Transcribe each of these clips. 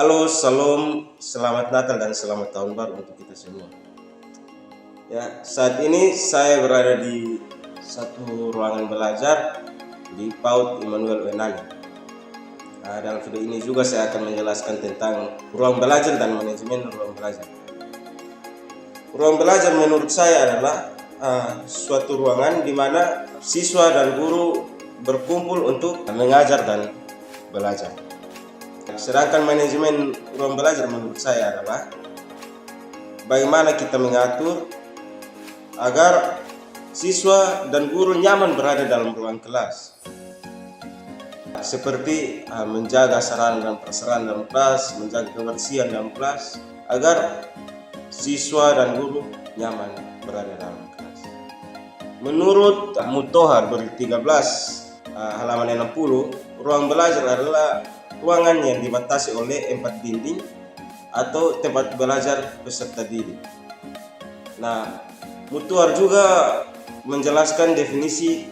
Halo, salam, selamat Natal dan selamat tahun baru untuk kita semua. Ya, saat ini saya berada di satu ruangan belajar di PAUD Immanuel Wenali. Dalam video ini juga saya akan menjelaskan tentang ruang belajar dan manajemen ruang belajar. Ruang belajar menurut saya adalah suatu ruangan di mana siswa dan guru berkumpul untuk mengajar dan belajar. Sedangkan manajemen ruang belajar menurut saya adalah bagaimana kita mengatur agar siswa dan guru nyaman berada dalam ruang kelas. Seperti menjaga sarana dan prasarana dalam kelas, menjaga kebersihan dalam kelas, agar siswa dan guru nyaman berada dalam kelas. Menurut Mutohar 2013 halaman 60, ruang belajar adalah ruangan yang dibatasi oleh 4 dinding atau tempat belajar peserta didik. Nah, Mutohar juga menjelaskan definisi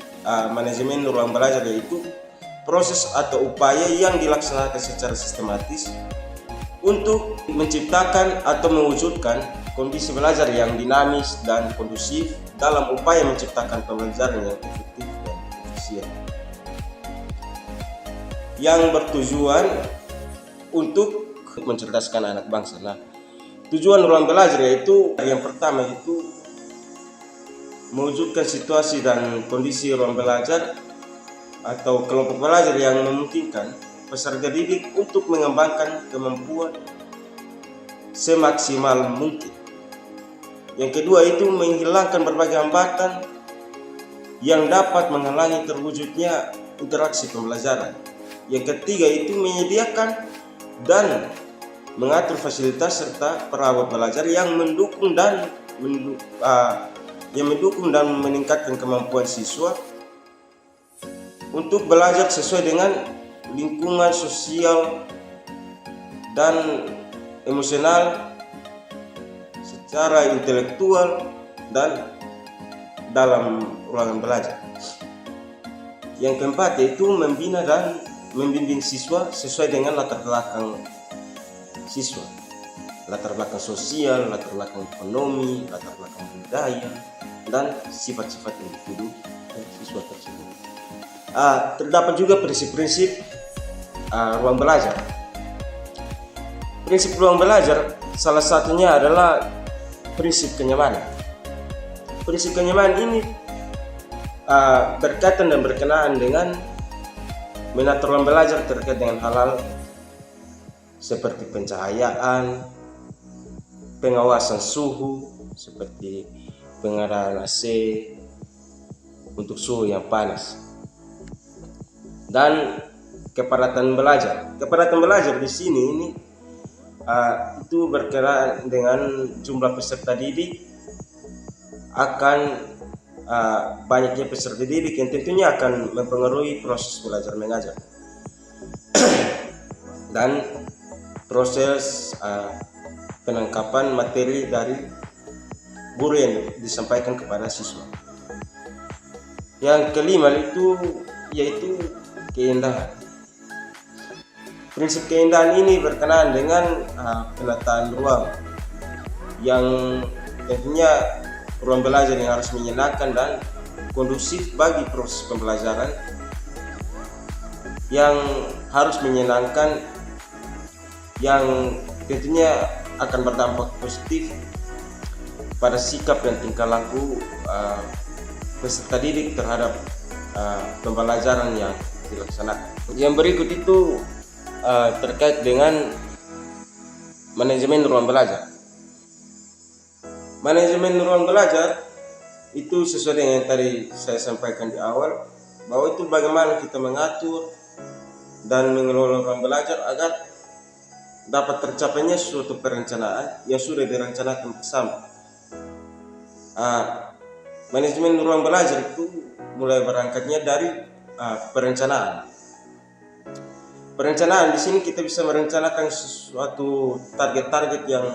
manajemen ruang belajar, yaitu proses atau upaya yang dilaksanakan secara sistematis untuk menciptakan atau mewujudkan kondisi belajar yang dinamis dan kondusif dalam upaya menciptakan pembelajaran yang efektif dan efisien, yang bertujuan untuk mencerdaskan anak bangsa. Nah, tujuan ruang belajar yaitu yang pertama itu mewujudkan situasi dan kondisi ruang belajar atau kelompok belajar yang memungkinkan peserta didik untuk mengembangkan kemampuan semaksimal mungkin. Yang kedua itu menghilangkan berbagai hambatan yang dapat menghalangi terwujudnya interaksi pembelajaran. Yang ketiga itu menyediakan dan mengatur fasilitas serta perabot belajar yang mendukung dan meningkatkan kemampuan siswa untuk belajar sesuai dengan lingkungan sosial dan emosional, secara intelektual dan dalam ruangan belajar. Yang keempat yaitu membina dan membimbing siswa sesuai dengan latar belakang siswa, latar belakang sosial, latar belakang ekonomi, latar belakang budaya, dan sifat-sifat individu siswa tersebut. Terdapat juga prinsip-prinsip ruang belajar. Prinsip ruang belajar salah satunya adalah prinsip kenyamanan. Prinsip kenyamanan ini berkaitan dan berkenaan dengan mengatur ruang belajar terkait dengan hal-hal seperti pencahayaan, pengawasan suhu seperti pengadaan AC untuk suhu yang panas, dan kepadatan belajar. Kepadatan belajar di sini ini itu berkenaan dengan jumlah peserta didik, akan banyaknya peserta didik yang tentunya akan mempengaruhi proses belajar mengajar dan proses penangkapan materi dari guru yang disampaikan kepada siswa. Yang kelima itu yaitu keindahan. Prinsip keindahan ini berkenaan dengan penataan ruang yang tentunya ruang belajar yang harus menyenangkan dan kondusif bagi proses pembelajaran, yang harus menyenangkan, yang tentunya akan berdampak positif pada sikap dan tingkah laku peserta didik terhadap pembelajaran yang dilaksanakan. Yang berikut itu terkait dengan manajemen ruang belajar. Manajemen ruang belajar itu sesuai dengan yang tadi saya sampaikan di awal, bahwa itu bagaimana kita mengatur dan mengelola ruang belajar agar dapat tercapainya suatu perencanaan yang sudah direncanakan bersama. Manajemen ruang belajar itu mulai berangkatnya dari perencanaan. Perencanaan di sini kita bisa merencanakan sesuatu target-target yang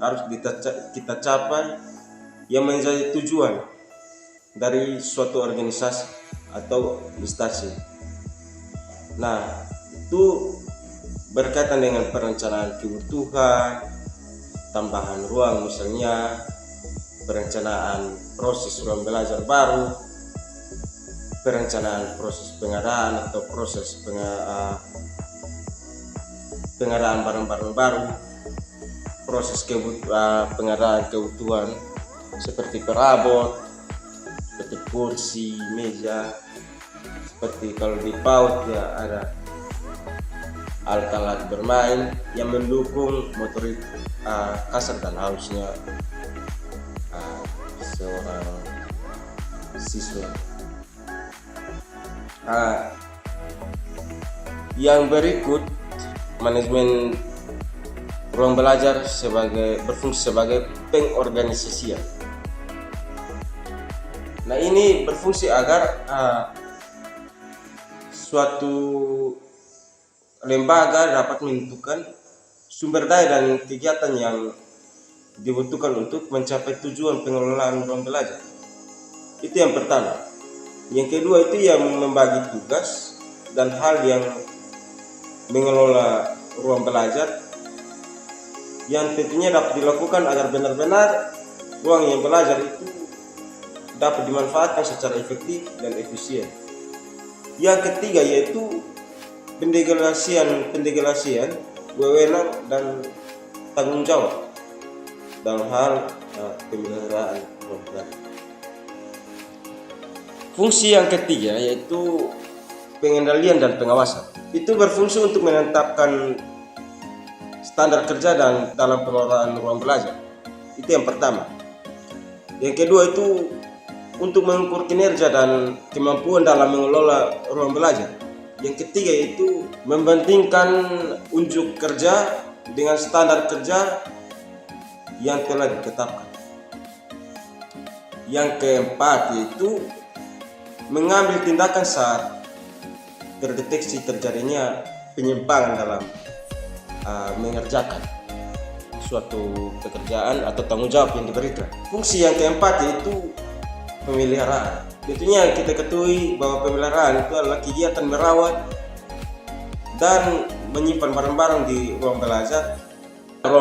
harus kita capai, yang menjadi tujuan dari suatu organisasi atau instansi. Nah, itu berkaitan dengan perencanaan kebutuhan, tambahan ruang, misalnya perencanaan proses ruang belajar baru, perencanaan proses pengadaan atau proses pengadaan barang-barang baru, proses pengadaan kebutuhan seperti perabot, seperti kursi, meja, seperti kalau di PAUD ya ada alat-alat bermain yang mendukung motorik kasar dan halusnya seorang siswa. Yang berikut, manajemen ruang belajar berfungsi sebagai pengorganisasian. Nah, ini berfungsi agar suatu lembaga dapat menentukan sumber daya dan kegiatan yang dibutuhkan untuk mencapai tujuan pengelolaan ruang belajar. Itu yang pertama. Yang kedua itu yang membagi tugas dan hal yang mengelola ruang belajar yang tentunya dapat dilakukan agar benar-benar ruang yang belajar itu dapat dimanfaatkan secara efektif dan efisien. Yang ketiga yaitu pendelegasian wewenang dan tanggung jawab dalam hal pemeliharaan ruang belajar. Fungsi yang ketiga yaitu pengendalian dan pengawasan. Itu berfungsi untuk menetapkan standar kerja dan dalam pengelolaan ruang belajar. Itu yang pertama. Yang kedua itu untuk mengukur kinerja dan kemampuan dalam mengelola ruang belajar. Yang ketiga itu membandingkan unjuk kerja dengan standar kerja yang telah ditetapkan. Yang keempat yaitu mengambil tindakan saat terdeteksi terjadinya penyimpangan dalam mengerjakan suatu pekerjaan atau tanggung jawab yang diberikan. Fungsi yang keempat yaitu pemeliharaan. Tentunya kita ketahui bahwa pemeliharaan itu adalah kegiatan merawat dan menyimpan barang-barang di ruang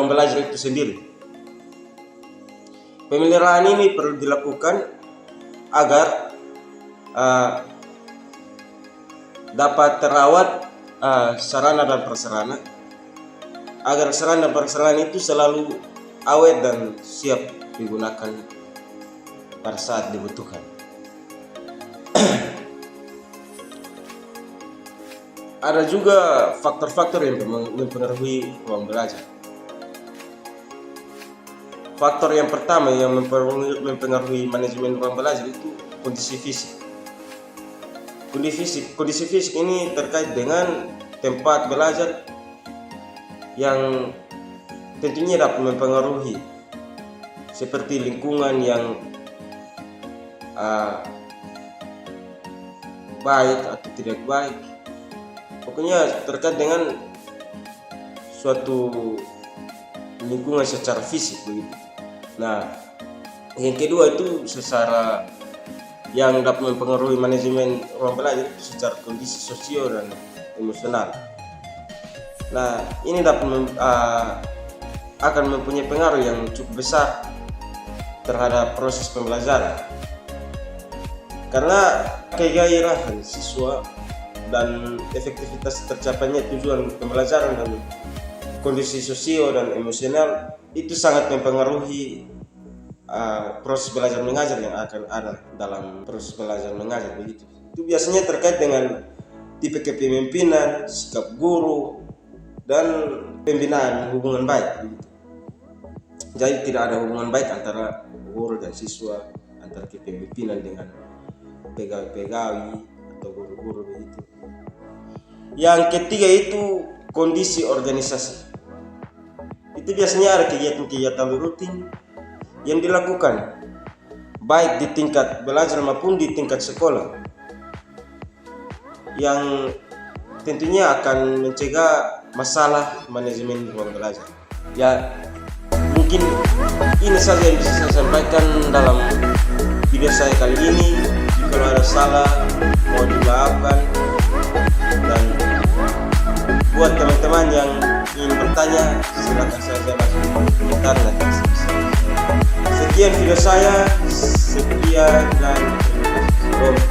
belajar itu sendiri. Pemeliharaan ini perlu dilakukan agar dapat terawat sarana dan prasarana, agar sarana dan prasarana itu selalu awet dan siap digunakan pada saat dibutuhkan. Ada juga faktor-faktor yang mempengaruhi ruang belajar. Faktor yang pertama yang mempengaruhi manajemen ruang belajar itu kondisi fisik. Kondisi fisik ini terkait dengan tempat belajar yang tentunya dapat mempengaruhi, seperti lingkungan yang baik atau tidak baik. Pokoknya terkait dengan suatu lingkungan secara fisik begitu. Nah, yang kedua itu secara yang dapat mempengaruhi manajemen ruang belajar itu secara kondisi sosio dan emosional. Nah, ini dapat akan mempunyai pengaruh yang cukup besar terhadap proses pembelajaran, karena kegairahan siswa dan efektivitas tercapainya tujuan pembelajaran dan kondisi sosio dan emosional itu sangat mempengaruhi proses belajar mengajar yang akan ada dalam proses belajar mengajar begitu. Itu biasanya terkait dengan tipe kepemimpinan, sikap guru, dan pembinaan hubungan baik begitu. Jadi tidak ada hubungan baik antara guru dan siswa, antara kepemimpinan dengan pegawai-pegawai atau guru-guru begitu. Yang ketiga itu kondisi organisasi. Itu biasanya ada kegiatan-kegiatan rutin yang dilakukan baik di tingkat belajar maupun di tingkat sekolah, yang tentunya akan mencegah masalah manajemen ruang belajar. Ya, mungkin ini saja yang bisa saya sampaikan dalam video saya kali ini. Jika ada salah, mohon dimaafkan. Dan buat teman-teman yang karena kasih sayang. Sekian video saya, sekian dan terima kasih.